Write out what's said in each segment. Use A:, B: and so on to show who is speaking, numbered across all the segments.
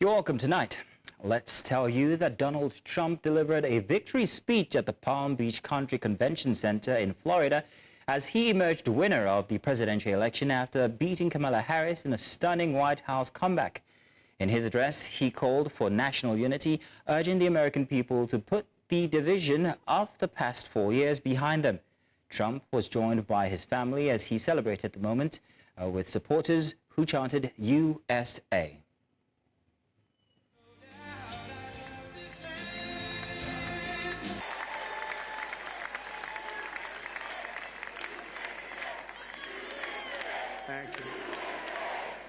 A: You're welcome tonight. Let's tell you that Donald Trump delivered a victory speech at the Palm Beach Country Convention Center in Florida as he emerged winner of the presidential election after beating Kamala Harris in a stunning White House comeback. In his address, he called for national unity, urging the American people to put the division of the past 4 years behind them. Trump was joined by his family as he celebrated the moment with supporters who chanted USA.
B: Thank you.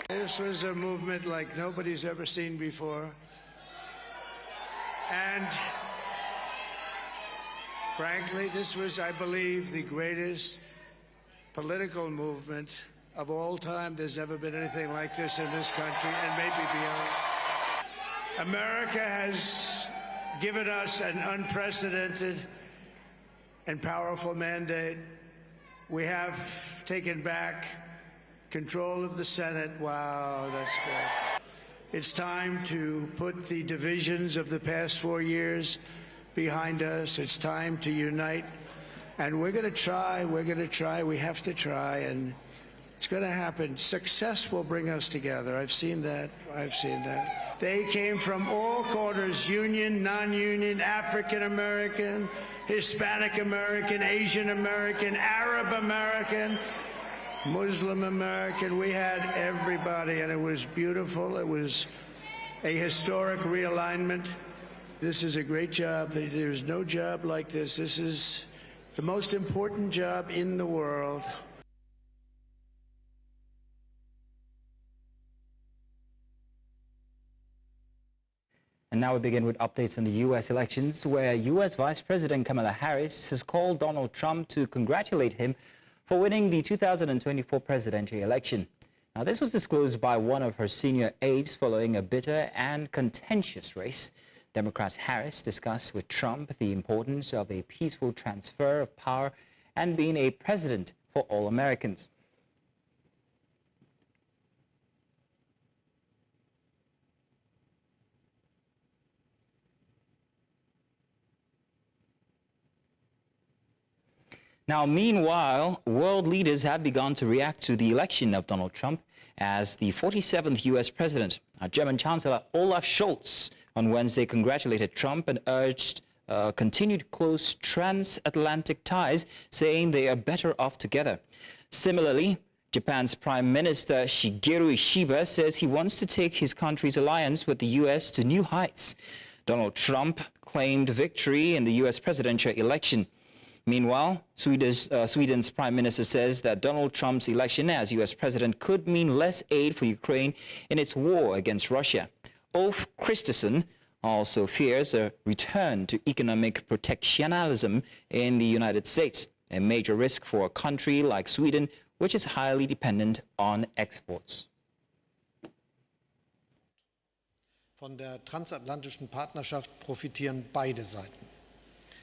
B: This was a movement like nobody's ever seen before. And frankly, this was, I believe, the greatest political movement of all time. There's never been anything like this in this country and maybe beyond. America has given us an unprecedented and powerful mandate. We have taken back control of the Senate. Wow, that's good. It's time to put the divisions of the past 4 years behind us. It's time to unite. And we're going to try, we have to try, and it's going to happen. Success will bring us together. I've seen that. They came from all corners, union, non-union, African American, Hispanic American, Asian American, Arab American, Muslim American. We had everybody, and it was beautiful. It was a historic realignment. This is a great job. There's no job like this. This is the most important job in the world.
A: And now we begin with updates on the U.S. elections, where U.S. Vice President Kamala Harris has called Donald Trump to congratulate him for winning the 2024 presidential election. Now, this was disclosed by one of her senior aides following a bitter and contentious race. Democrat Harris discussed with Trump the importance of a peaceful transfer of power and being a president for all Americans. Now, meanwhile, world leaders have begun to react to the election of Donald Trump as the 47th U.S. president. German Chancellor Olaf Scholz on Wednesday congratulated Trump and urged continued close transatlantic ties, saying they are better off together. Similarly, Japan's Prime Minister Shigeru Ishiba says he wants to take his country's alliance with the U.S. to new heights. Donald Trump claimed victory in the U.S. presidential election. Meanwhile, Sweden's Prime Minister says that Donald Trump's election as U.S. president could mean less aid for Ukraine in its war against Russia. Ulf Kristersson also fears a return to economic protectionism in the United States, a major risk for a country like Sweden, which is highly dependent on exports.
C: Von der transatlantischen Partnerschaft profitieren beide Seiten.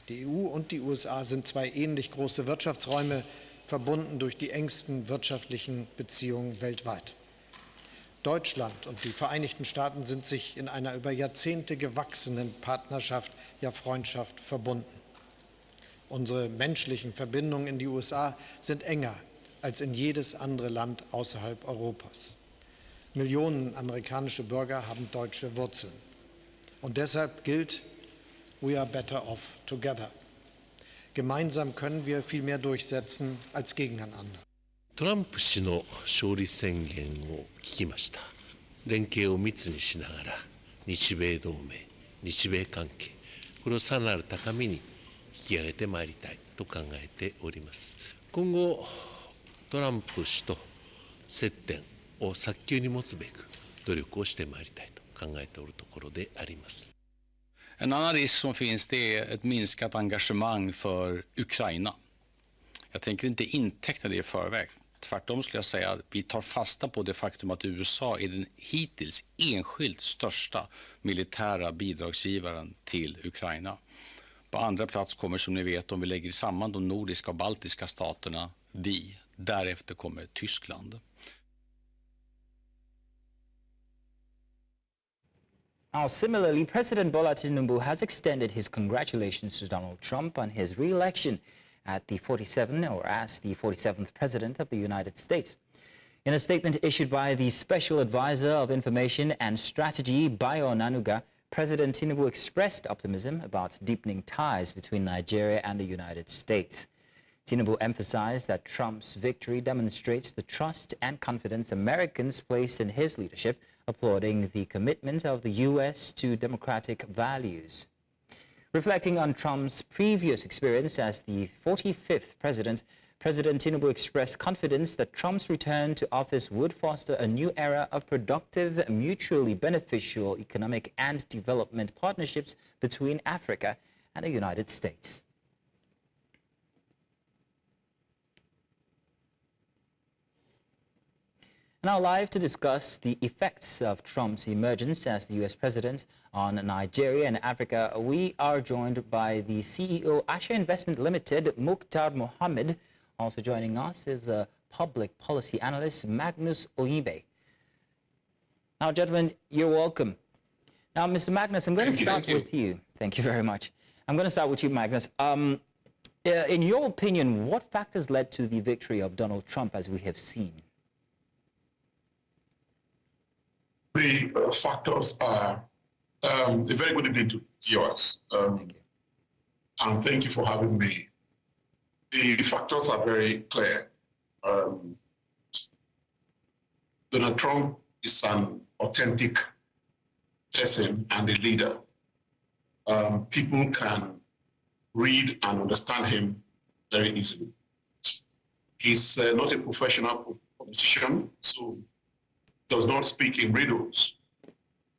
C: Die EU und die USA sind zwei ähnlich große Wirtschaftsräume, verbunden durch die engsten wirtschaftlichen Beziehungen weltweit. Deutschland und die Vereinigten Staaten sind sich in einer über Jahrzehnte gewachsenen Partnerschaft, ja Freundschaft verbunden. Unsere menschlichen Verbindungen in die USA sind enger als in jedes andere Land außerhalb Europas. Millionen amerikanische Bürger haben deutsche Wurzeln. Und deshalb gilt, we are better off together. Gemeinsam können wir viel mehr durchsetzen als gegeneinander.
D: トランプ氏の勝利宣言を聞きました。連携を密にしながら日米同盟、日米関係、これをさらなる高みに引き上げてまいりたいと考えております。今後、トランプ氏と接点を早急に持つべく努力をしてまいりたいと考えておるところであります。
E: En annan risk som finns, det är ett minskat engagemang för Ukraina. Jag tänker inte inteckna det i förväg. Tvärtom skulle jag säga att vi tar fasta på det faktum att USA är den hittills enskilt största militära bidragsgivaren till Ukraina. På andra plats kommer, som ni vet, om vi lägger samman de nordiska och baltiska staterna, vi. Därefter kommer Tyskland.
A: Now, similarly, President Bola Tinubu has extended his congratulations to Donald Trump on his re-election at the 47th or as the 47th President of the United States. In a statement issued by the Special Advisor of Information and Strategy, Bayo Nanuga, President Tinubu expressed optimism about deepening ties between Nigeria and the United States. Tinubu emphasized that Trump's victory demonstrates the trust and confidence Americans placed in his leadership, applauding the commitment of the U.S. to democratic values. Reflecting on Trump's previous experience as the 45th president, President Tinubu expressed confidence that Trump's return to office would foster a new era of productive, mutually beneficial economic and development partnerships between Africa and the United States. Now live to discuss the effects of Trump's emergence as the U.S. president on Nigeria and Africa, we are joined by the CEO, Asha Investment Limited, Muktar Mohammed. Also joining us is a public policy analyst, Magnus Onyibe. Now, gentlemen, you're welcome. Now, Mr. Magnus, I'm going to start with you. Thank you very much. I'm going to start with you, Magnus. In your opinion, what factors led to the victory of Donald Trump, as we have seen?
F: The factors are a very good evening to viewers.
A: Thank you.
F: And thank you for having me. The factors are very clear. Donald Trump is an authentic person and a leader. People can read and understand him very easily. He's not a professional politician, so does not speak in riddles.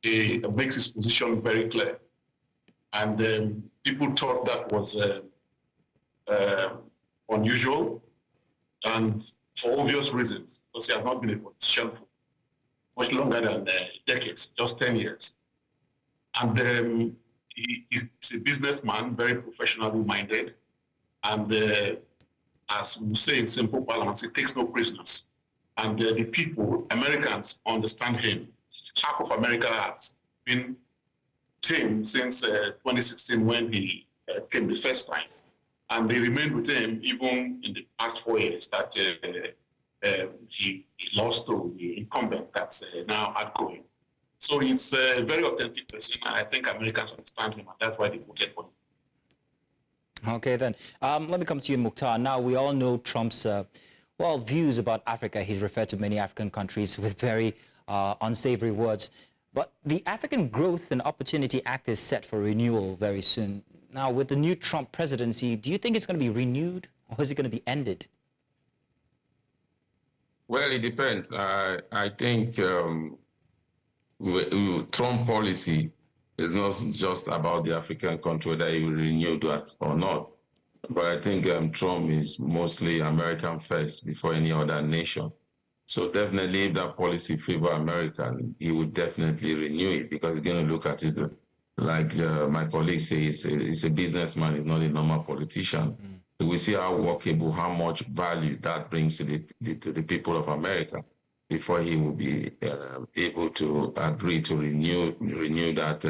F: He makes his position very clear. And people thought that was unusual, and for obvious reasons, because he has not been a politician for much longer than decades, just 10 years. And he's a businessman, very professionally minded, and as we say in simple parlance, he takes no prisoners. And the people, Americans, understand him. Half of America has been with him since 2016 when he came the first time. And they remained with him even in the past 4 years that he lost to the incumbent that's now outgoing. So he's a very authentic person, and I think Americans understand him, and that's why they voted for him.
A: Okay, then. Let me come to you, Muktar. Now, we all know Trump's views about Africa. He's referred to many African countries with very unsavory words. But the African Growth and Opportunity Act is set for renewal very soon. Now, with the new Trump presidency, do you think it's going to be renewed, or is it going to be ended?
G: Well, it depends. I think Trump policy is not just about the African country, whether he will renew that or not. But I think Trump is mostly American first before any other nation. So definitely if that policy favor America, he would definitely renew it, because he's going to look at it like my colleague says, he's a businessman, he's not a normal politician. So we see how workable, how much value that brings to the people of America before he will be able to agree to renew that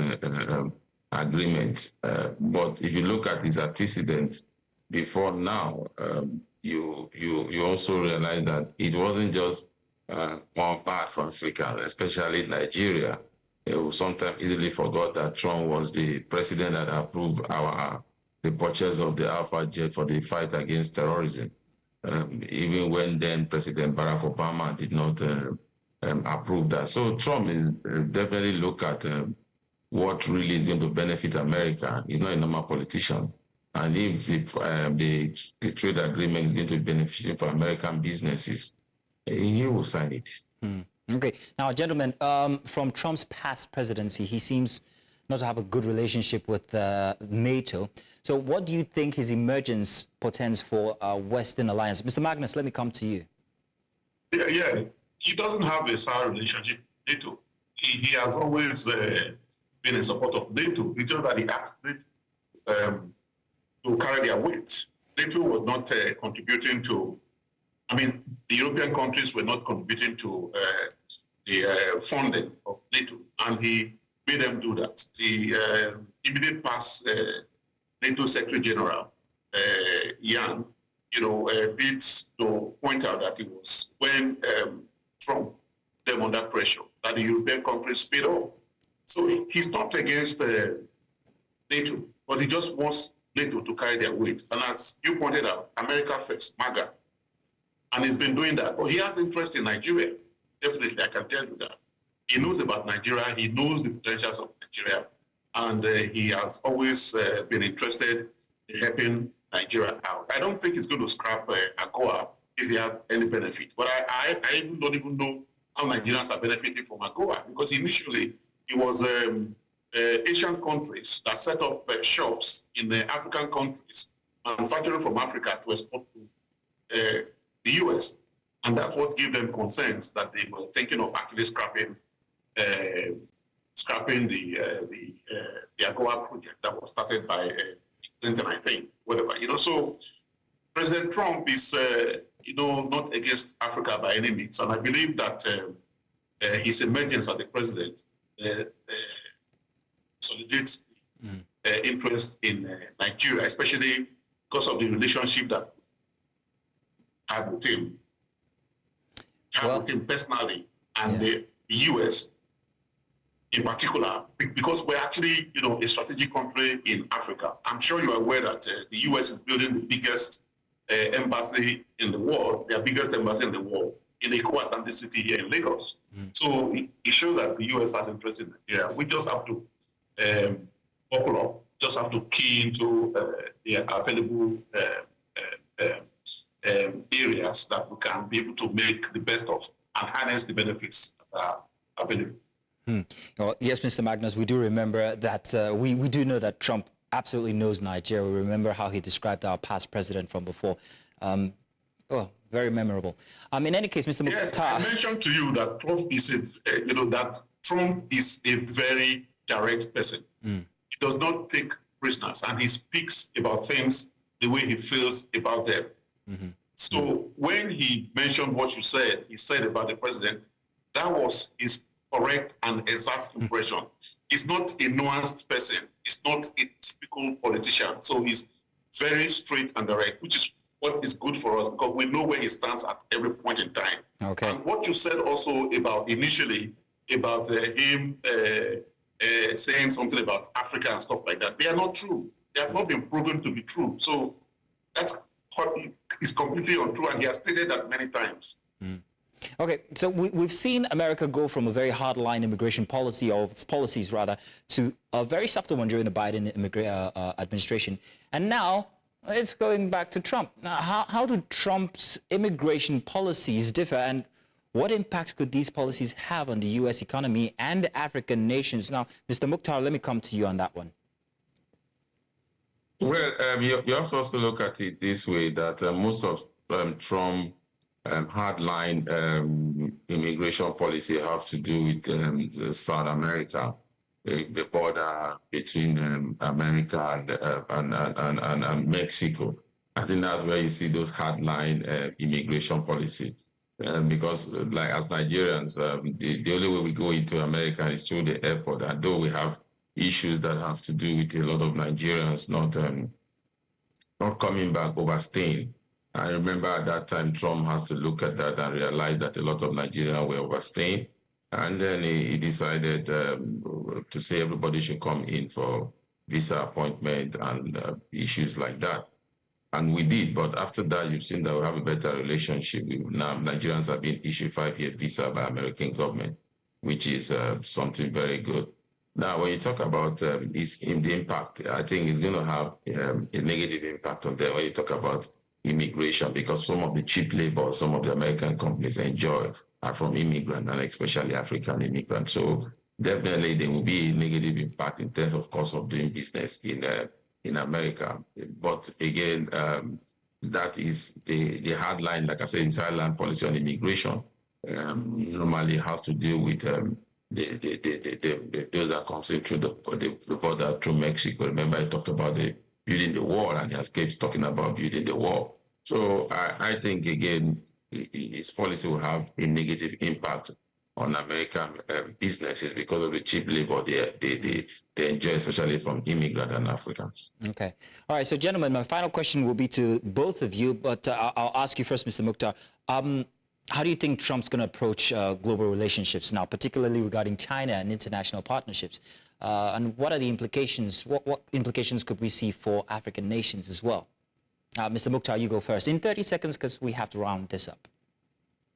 G: agreement. But if you look at his antecedents before now, you also realize that it wasn't just more bad for Africa, especially Nigeria. We sometimes easily forgot that Trump was the president that approved the purchase of the Alpha jet for the fight against terrorism. Even when then President Barack Obama did not approve that. So Trump is definitely look at what really is going to benefit America. He's not a normal politician. And if the trade agreement is going to be beneficial for American businesses, he will sign it.
A: Okay. Now, gentlemen, from Trump's past presidency, he seems not to have a good relationship with NATO. So what do you think his emergence portends for Western alliance? Mr. Magnus, let me come to you.
F: Yeah. He doesn't have a sour relationship with NATO. He has always been in support of NATO. It's just that he asked to carry their weight. NATO was not contributing to, the European countries were not contributing to the funding of NATO. And he made them do that. The immediate past NATO Secretary General, Yan, did point out that it was when Trump them under pressure that the European countries paid off. So he's not against NATO, but he just wants NATO to carry their weight. And as you pointed out, America first, MAGA. And he's been doing that. But he has interest in Nigeria. Definitely, I can tell you that. He knows about Nigeria. He knows the potentials of Nigeria. And he has always been interested in helping Nigeria out. I don't think he's going to scrap AGOA if he has any benefit. But I don't even know how Nigerians are benefiting from AGOA, because initially it was Asian countries that set up shops in the African countries, manufacturing from Africa to export to the US. And that's what gave them concerns that they were thinking of actually scrapping the AGOA project that was started by Clinton, I think, whatever. So President Trump is, not against Africa by any means. And I believe that his emergence as the president solidates interest in Nigeria, especially because of the relationship that I have with him, with him personally, and the US in particular, because we're actually, a strategic country in Africa. I'm sure you are aware that the US is building the biggest embassy in the world, their biggest embassy in the world, in the Atlantic city here in Lagos. So it shows that the US has interest in Nigeria. We just have to buckle up, just have to key into the available areas that we can be able to make the best of and harness the benefits that are available.
A: Well, yes, Mr. Magnus, we do remember that, we do know that Trump absolutely knows Nigeria. We remember how he described our past president from before. Very memorable. In any case, Mr. Muktar.
F: Yes, I mentioned to you that Trump is a very direct person. He does not take prisoners, and he speaks about things the way he feels about them. So when he mentioned what you said, he said about the president, that was his correct and exact impression. He's not a nuanced person. He's not a typical politician. So he's very straight and direct, which is what is good for us because we know where he stands at every point in time.
A: Okay.
F: And what you said also about initially about him saying something about Africa and stuff like that, they are not true. They have not been proven to be true. So that's is completely untrue, and he has stated that many times.
A: Okay, so we've seen America go from a very hardline immigration policy, or policies rather, to a very softer one during the Biden administration. And now it's going back to Trump. Now, how do Trump's immigration policies differ, and what impact could these policies have on the U.S. economy and African nations? Now, Mr. Muktar, let me come to you on that one.
G: Well, you have to also look at it this way, that most of Trump hardline immigration policy have to do with South America, the border between America and Mexico. I think that's where you see those hardline immigration policies. Because like as Nigerians, the only way we go into America is through the airport. And though we have issues that have to do with a lot of Nigerians not coming back, overstaying. I remember at that time, Trump has to look at that and realize that a lot of Nigerians were overstaying. And then he decided to say everybody should come in for visa appointment and issues like that. And we did, but after that, you've seen that we have a better relationship. Now, Nigerians have been issued 5-year visa by American government, which is something very good. Now, when you talk about the impact, I think it's going to have a negative impact on them when you talk about immigration, because some of the cheap labor some of the American companies enjoy are from immigrants, and especially African immigrants. So definitely there will be a negative impact in terms of cost of doing business in America. But again, that is the hard line, like I said, is hardline policy on immigration. Normally has to deal with those that comes in through the border through Mexico. Remember, I talked about building the wall, and he has kept talking about building the wall. So I think, again, his policy will have a negative impact on American businesses because of the cheap labor they enjoy, especially from immigrants and Africans.
A: Okay. All right. So, gentlemen, my final question will be to both of you, but I'll ask you first, Mr. Muktar. How do you think Trump's going to approach global relationships now, particularly regarding China and international partnerships? And what are the implications? What implications could we see for African nations as well? Mr. Muktar, you go first. In 30 seconds, because we have to round this up.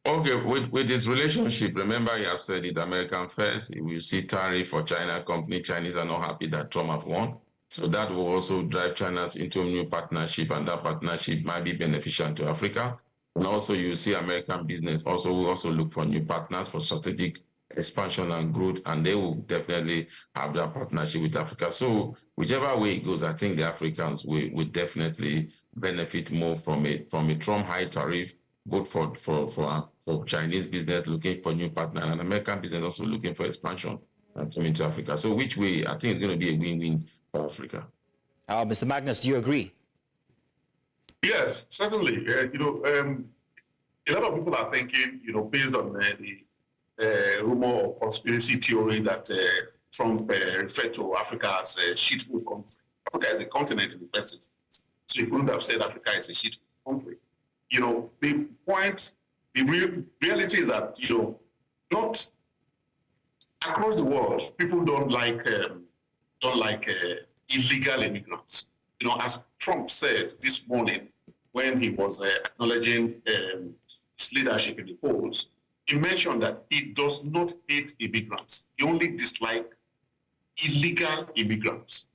G: Okay, with this relationship, remember you have said it, American first. We see tariff for China company. Chinese are not happy that Trump have won. So that will also drive China into a new partnership, and that partnership might be beneficial to Africa. And also you see American business will also look for new partners for strategic expansion and growth, and they will definitely have that partnership with Africa. So whichever way it goes, I think the Africans will definitely benefit more from a Trump high tariff, both for Chinese business looking for new partner and American business also looking for expansion and coming to Africa. So which way, I think it's going to be a win-win for Africa.
A: Mr. Magnus, do you agree?
F: Yes, certainly. A lot of people are thinking, based on the rumor or conspiracy theory that Trump referred to Africa as a shithole country. Africa is a continent in the first instance, so he couldn't have said Africa is a shithole country. The reality is that, not across the world, people don't like illegal immigrants. As Trump said this morning when he was acknowledging his leadership in the polls, he mentioned that he does not hate immigrants. He only dislikes illegal immigrants.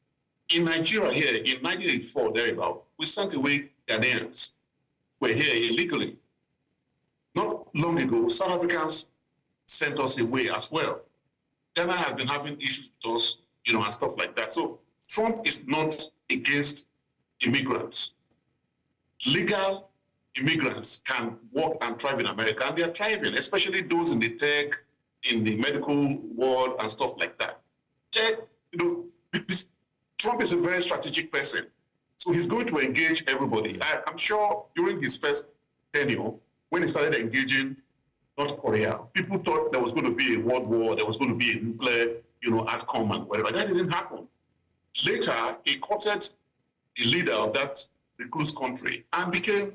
F: In Nigeria here, in 1984, thereabout, we sent away Ghanaians who were here illegally. Not long ago, South Africans sent us away as well. Ghana has been having issues with us, and stuff like that. So Trump is not against immigrants. Legal immigrants can work and thrive in America, and they are thriving, especially those in the tech, in the medical world, and stuff like that. Trump is a very strategic person, so he's going to engage everybody. I'm sure during his first tenure, when he started engaging North Korea, people thought there was going to be a world war, there was going to be a nuclear, outcome and whatever. That didn't happen. Later, he courted the leader of that recluse country and became,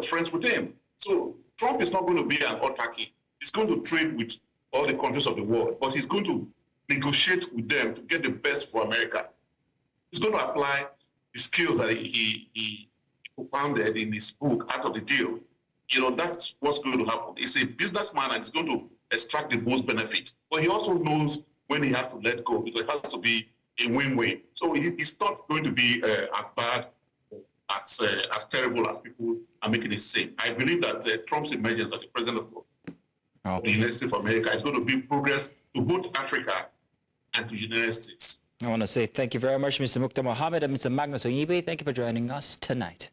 F: friends with him. So Trump is not going to be an autarky. He's going to trade with all the countries of the world, but he's going to negotiate with them to get the best for America. He's going to apply the skills that he propounded in his book, Out of the Deal. That's what's going to happen. He's a businessman and he's going to extract the most benefit. But he also knows when he has to let go, because it has to be a win-win. So it's not going to be as bad, as terrible as people are making it seem. I believe that Trump's emergence as the president of the United States of America is going to be progress to both Africa and to the United States.
A: I want to say thank you very much, Mr. Muktar Mohammed and Mr. Magnus Onyibe. Thank you for joining us tonight.